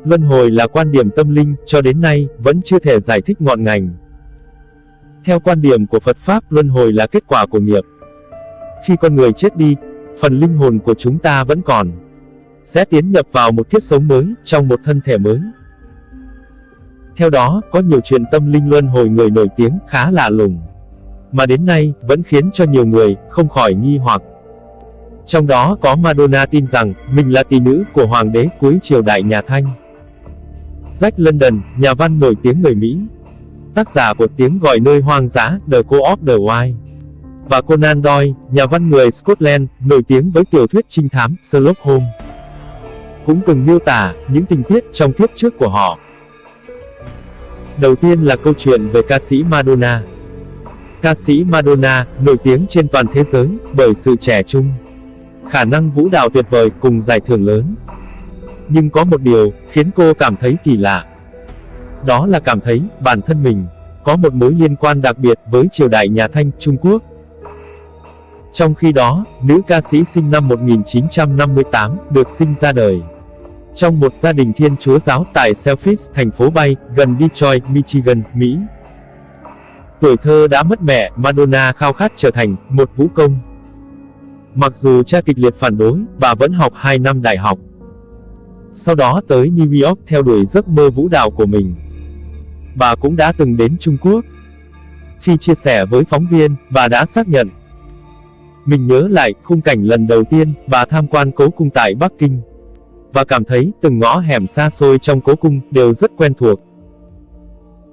luân hồi là quan điểm tâm linh, cho đến nay, vẫn chưa thể giải thích ngọn ngành. Theo quan điểm của Phật Pháp, luân hồi là kết quả của nghiệp. Khi con người chết đi, phần linh hồn của chúng ta vẫn còn, sẽ tiến nhập vào một kiếp sống mới, trong một thân thể mới. Theo đó, có nhiều chuyện tâm linh luân hồi người nổi tiếng khá lạ lùng, mà đến nay, vẫn khiến cho nhiều người không khỏi nghi hoặc. Trong đó có Madonna tin rằng, mình là tỷ nữ của hoàng đế cuối triều đại nhà Thanh. Jack London, nhà văn nổi tiếng người Mỹ, tác giả của Tiếng gọi nơi hoang dã, The Call of the Wild, và Conan Doyle, nhà văn người Scotland, nổi tiếng với tiểu thuyết trinh thám Sherlock Holmes, cũng từng miêu tả những tình tiết trong kiếp trước của họ. Đầu tiên là câu chuyện về ca sĩ Madonna. Ca sĩ Madonna, nổi tiếng trên toàn thế giới, bởi sự trẻ trung, khả năng vũ đạo tuyệt vời cùng giải thưởng lớn. Nhưng có một điều, khiến cô cảm thấy kỳ lạ. Đó là cảm thấy, bản thân mình, có một mối liên quan đặc biệt với triều đại nhà Thanh, Trung Quốc. Trong khi đó, nữ ca sĩ sinh năm 1958, được sinh ra đời trong một gia đình Thiên Chúa giáo tại Selfish, thành phố Bay, gần Detroit, Michigan, Mỹ. Tuổi thơ đã mất mẹ, Madonna khao khát trở thành một vũ công. Mặc dù cha kịch liệt phản đối, bà vẫn học 2 năm đại học. Sau đó tới New York theo đuổi giấc mơ vũ đạo của mình. Bà cũng đã từng đến Trung Quốc. Khi chia sẻ với phóng viên, bà đã xác nhận: mình nhớ lại khung cảnh lần đầu tiên bà tham quan cố cung tại Bắc Kinh, và cảm thấy từng ngõ hẻm xa xôi trong cố cung đều rất quen thuộc.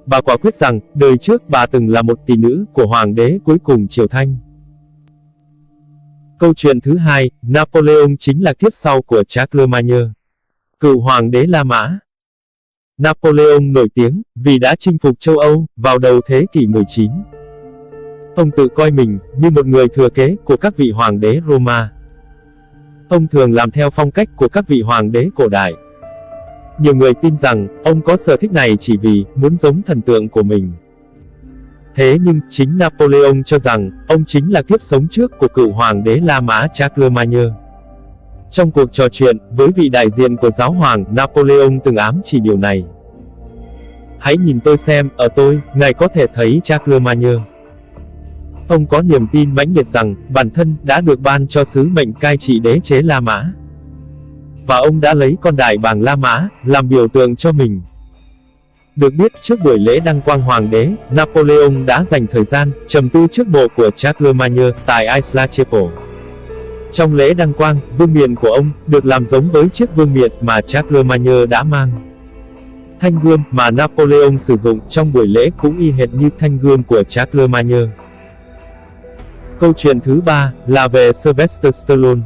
Bà quả quyết rằng, đời trước bà từng là một tỷ nữ của hoàng đế cuối cùng triều Thanh. Câu chuyện thứ hai, Napoleon chính là kiếp sau của Charlemagne, cựu hoàng đế La Mã. Napoleon nổi tiếng vì đã chinh phục châu Âu vào đầu thế kỷ 19. Ông tự coi mình như một người thừa kế của các vị hoàng đế Roma. Ông thường làm theo phong cách của các vị hoàng đế cổ đại. Nhiều người tin rằng, ông có sở thích này chỉ vì muốn giống thần tượng của mình. Thế nhưng, chính Napoleon cho rằng, ông chính là kiếp sống trước của cựu hoàng đế La Mã Charlemagne. Trong cuộc trò chuyện với vị đại diện của giáo hoàng, Napoleon từng ám chỉ điều này. Hãy nhìn tôi xem, ở tôi, ngài có thể thấy Charlemagne. Ông có niềm tin mãnh liệt rằng, bản thân đã được ban cho sứ mệnh cai trị đế chế La Mã. Và ông đã lấy con đại bàng La Mã, làm biểu tượng cho mình. Được biết, trước buổi lễ đăng quang hoàng đế, Napoleon đã dành thời gian, trầm tư trước mộ của Charlemagne, tại Isla Chapel. Trong lễ đăng quang, vương miện của ông, được làm giống với chiếc vương miện mà Charlemagne đã mang. Thanh gươm mà Napoleon sử dụng trong buổi lễ cũng y hệt như thanh gươm của Charlemagne. Câu chuyện thứ ba, là về Sylvester Stallone,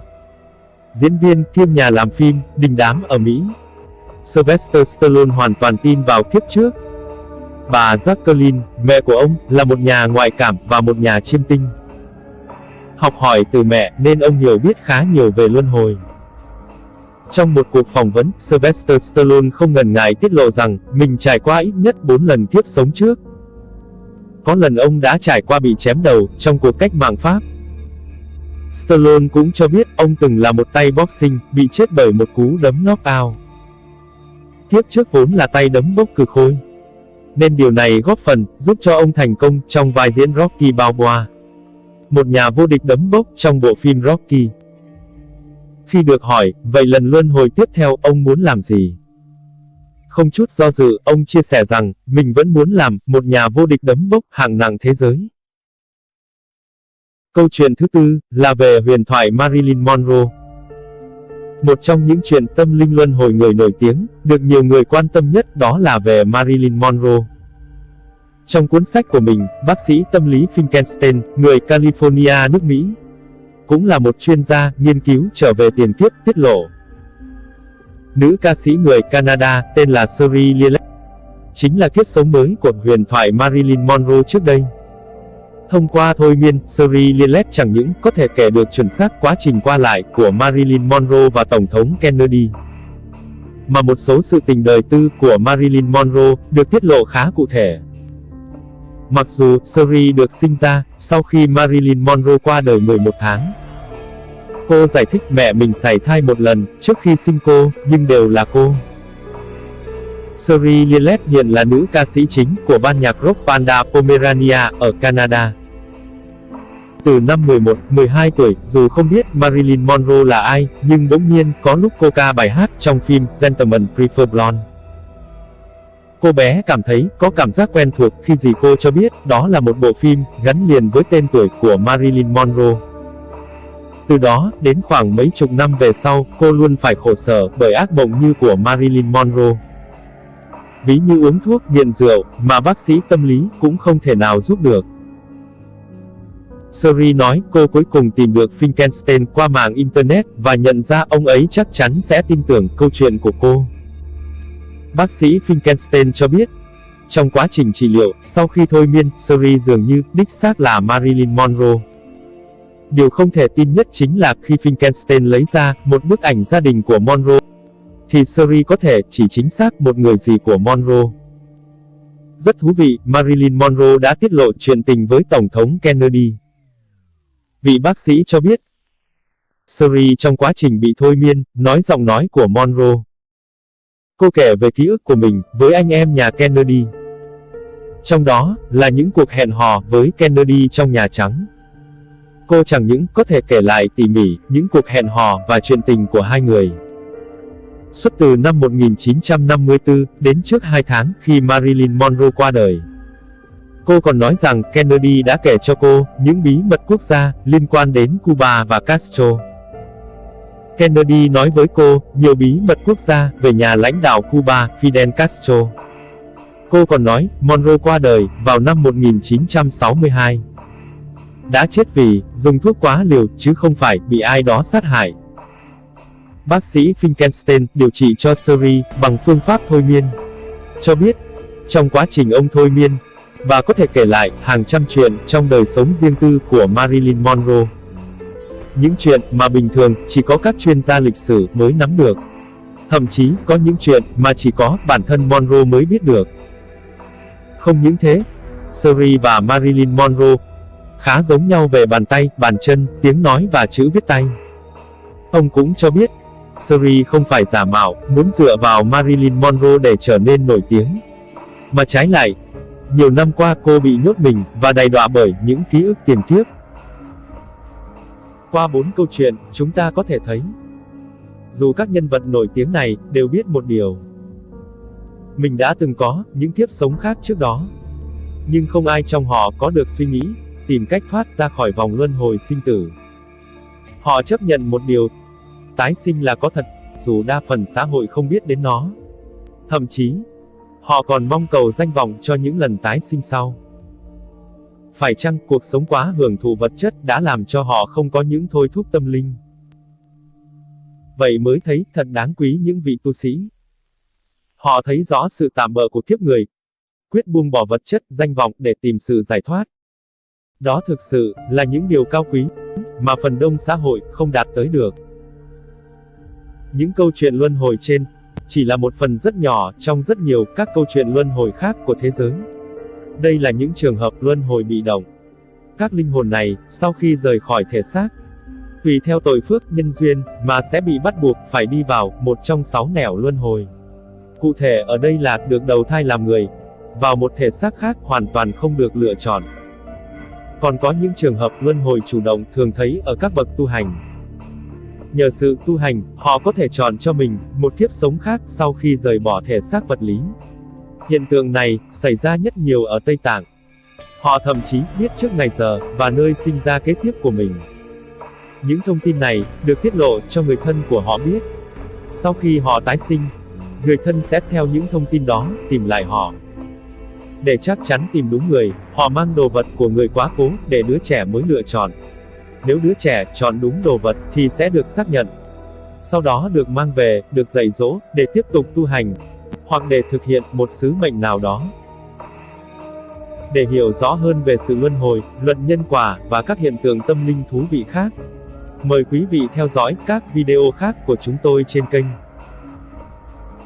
diễn viên kiêm nhà làm phim, đình đám ở Mỹ. Sylvester Stallone hoàn toàn tin vào kiếp trước. Bà Jacqueline, mẹ của ông, là một nhà ngoại cảm và một nhà chiêm tinh. Học hỏi từ mẹ nên ông hiểu biết khá nhiều về luân hồi. Trong một cuộc phỏng vấn, Sylvester Stallone không ngần ngại tiết lộ rằng, mình trải qua ít nhất 4 lần kiếp sống trước. Có lần ông đã trải qua bị chém đầu, trong cuộc cách mạng Pháp. Stallone cũng cho biết, ông từng là một tay boxing, bị chết bởi một cú đấm knockout. Kiếp trước vốn là tay đấm bốc cực khôi, nên điều này góp phần, giúp cho ông thành công trong vai diễn Rocky Balboa, một nhà vô địch đấm bốc trong bộ phim Rocky. Khi được hỏi, vậy lần luân hồi tiếp theo, ông muốn làm gì? Không chút do dự, ông chia sẻ rằng, mình vẫn muốn làm một nhà vô địch đấm bốc hạng nặng thế giới. Câu chuyện thứ tư, là về huyền thoại Marilyn Monroe. Một trong những chuyện tâm linh luân hồi người nổi tiếng, được nhiều người quan tâm nhất đó là về Marilyn Monroe. Trong cuốn sách của mình, bác sĩ tâm lý Finkelstein, người California nước Mỹ, cũng là một chuyên gia nghiên cứu trở về tiền kiếp, tiết lộ. Nữ ca sĩ người Canada, tên là Shari Lillet, chính là kiếp sống mới của huyền thoại Marilyn Monroe trước đây. Thông qua thôi miên, Shari Lillet chẳng những có thể kể được chuẩn xác quá trình qua lại của Marilyn Monroe và Tổng thống Kennedy, mà một số sự tình đời tư của Marilyn Monroe được tiết lộ khá cụ thể. Mặc dù Shari được sinh ra sau khi Marilyn Monroe qua đời 11 tháng. Cô giải thích mẹ mình sảy thai một lần trước khi sinh cô, nhưng đều là cô. Suri Lilet hiện là nữ ca sĩ chính của ban nhạc rock Panda Pomerania ở Canada. Từ năm 11, 12 tuổi, dù không biết Marilyn Monroe là ai, nhưng bỗng nhiên, có lúc cô ca bài hát trong phim Gentlemen Prefer Blonde. Cô bé cảm thấy có cảm giác quen thuộc khi dì cô cho biết đó là một bộ phim gắn liền với tên tuổi của Marilyn Monroe. Từ đó, đến khoảng mấy chục năm về sau, cô luôn phải khổ sở bởi ác mộng như của Marilyn Monroe. Ví như uống thuốc nghiện rượu, mà bác sĩ tâm lý cũng không thể nào giúp được. Suri nói cô cuối cùng tìm được Finkelstein qua mạng Internet và nhận ra ông ấy chắc chắn sẽ tin tưởng câu chuyện của cô. Bác sĩ Finkelstein cho biết, trong quá trình trị liệu, sau khi thôi miên, Suri dường như đích xác là Marilyn Monroe. Điều không thể tin nhất chính là khi Finkelstein lấy ra một bức ảnh gia đình của Monroe, thì Suri có thể chỉ chính xác một người dì của Monroe. Rất thú vị, Marilyn Monroe đã tiết lộ chuyện tình với Tổng thống Kennedy. Vị bác sĩ cho biết, Suri trong quá trình bị thôi miên, nói giọng nói của Monroe. Cô kể về ký ức của mình với anh em nhà Kennedy. Trong đó, là những cuộc hẹn hò với Kennedy trong Nhà Trắng. Cô chẳng những có thể kể lại tỉ mỉ những cuộc hẹn hò và chuyện tình của hai người. Suốt từ năm 1954 đến trước 2 tháng khi Marilyn Monroe qua đời. Cô còn nói rằng Kennedy đã kể cho cô những bí mật quốc gia liên quan đến Cuba và Castro. Kennedy nói với cô nhiều bí mật quốc gia về nhà lãnh đạo Cuba Fidel Castro. Cô còn nói Monroe qua đời vào năm 1962. Đã chết vì dùng thuốc quá liều chứ không phải bị ai đó sát hại. Bác sĩ Finkelstein điều trị cho Suri bằng phương pháp thôi miên. Cho biết, trong quá trình ông thôi miên, bà có thể kể lại hàng trăm chuyện trong đời sống riêng tư của Marilyn Monroe. Những chuyện mà bình thường chỉ có các chuyên gia lịch sử mới nắm được. Thậm chí có những chuyện mà chỉ có bản thân Monroe mới biết được. Không những thế, Suri và Marilyn Monroe khá giống nhau về bàn tay, bàn chân, tiếng nói và chữ viết tay. Ông cũng cho biết, Suri không phải giả mạo, muốn dựa vào Marilyn Monroe để trở nên nổi tiếng. Mà trái lại, nhiều năm qua cô bị nhốt mình và đầy đọa bởi những ký ức tiền kiếp. Qua 4 câu chuyện, chúng ta có thể thấy, dù các nhân vật nổi tiếng này đều biết một điều. Mình đã từng có những kiếp sống khác trước đó. Nhưng không ai trong họ có được suy nghĩ, tìm cách thoát ra khỏi vòng luân hồi sinh tử. Họ chấp nhận một điều, tái sinh là có thật, dù đa phần xã hội không biết đến nó. Thậm chí, họ còn mong cầu danh vọng cho những lần tái sinh sau. Phải chăng cuộc sống quá hưởng thụ vật chất đã làm cho họ không có những thôi thúc tâm linh? Vậy mới thấy thật đáng quý những vị tu sĩ. Họ thấy rõ sự tạm bợ của kiếp người, quyết buông bỏ vật chất, danh vọng để tìm sự giải thoát. Đó thực sự là những điều cao quý mà phần đông xã hội không đạt tới được. Những câu chuyện luân hồi trên chỉ là một phần rất nhỏ trong rất nhiều các câu chuyện luân hồi khác của thế giới. Đây là những trường hợp luân hồi bị động. Các linh hồn này, sau khi rời khỏi thể xác, tùy theo tội phước nhân duyên mà sẽ bị bắt buộc phải đi vào một trong 6 nẻo luân hồi. Cụ thể ở đây là được đầu thai làm người, vào một thể xác khác hoàn toàn không được lựa chọn. Còn có những trường hợp luân hồi chủ động thường thấy ở các bậc tu hành. Nhờ sự tu hành, họ có thể chọn cho mình một kiếp sống khác sau khi rời bỏ thể xác vật lý. Hiện tượng này xảy ra nhất nhiều ở Tây Tạng. Họ thậm chí biết trước ngày giờ và nơi sinh ra kế tiếp của mình. Những thông tin này được tiết lộ cho người thân của họ biết. Sau khi họ tái sinh, người thân sẽ theo những thông tin đó tìm lại họ. Để chắc chắn tìm đúng người, họ mang đồ vật của người quá cố để đứa trẻ mới lựa chọn. Nếu đứa trẻ chọn đúng đồ vật thì sẽ được xác nhận. Sau đó được mang về, được dạy dỗ để tiếp tục tu hành, hoặc để thực hiện một sứ mệnh nào đó. Để hiểu rõ hơn về sự luân hồi, luật nhân quả và các hiện tượng tâm linh thú vị khác, mời quý vị theo dõi các video khác của chúng tôi trên kênh.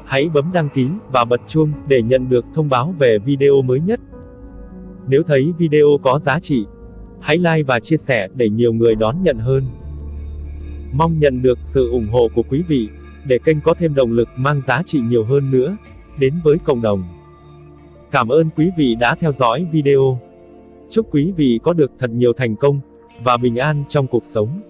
Hãy bấm đăng ký và bật chuông để nhận được thông báo về video mới nhất. Nếu thấy video có giá trị, hãy like và chia sẻ để nhiều người đón nhận hơn. Mong nhận được sự ủng hộ của quý vị, để kênh có thêm động lực mang giá trị nhiều hơn nữa. đến với cộng đồng. Cảm ơn quý vị đã theo dõi video. Chúc quý vị có được thật nhiều thành công và bình an trong cuộc sống.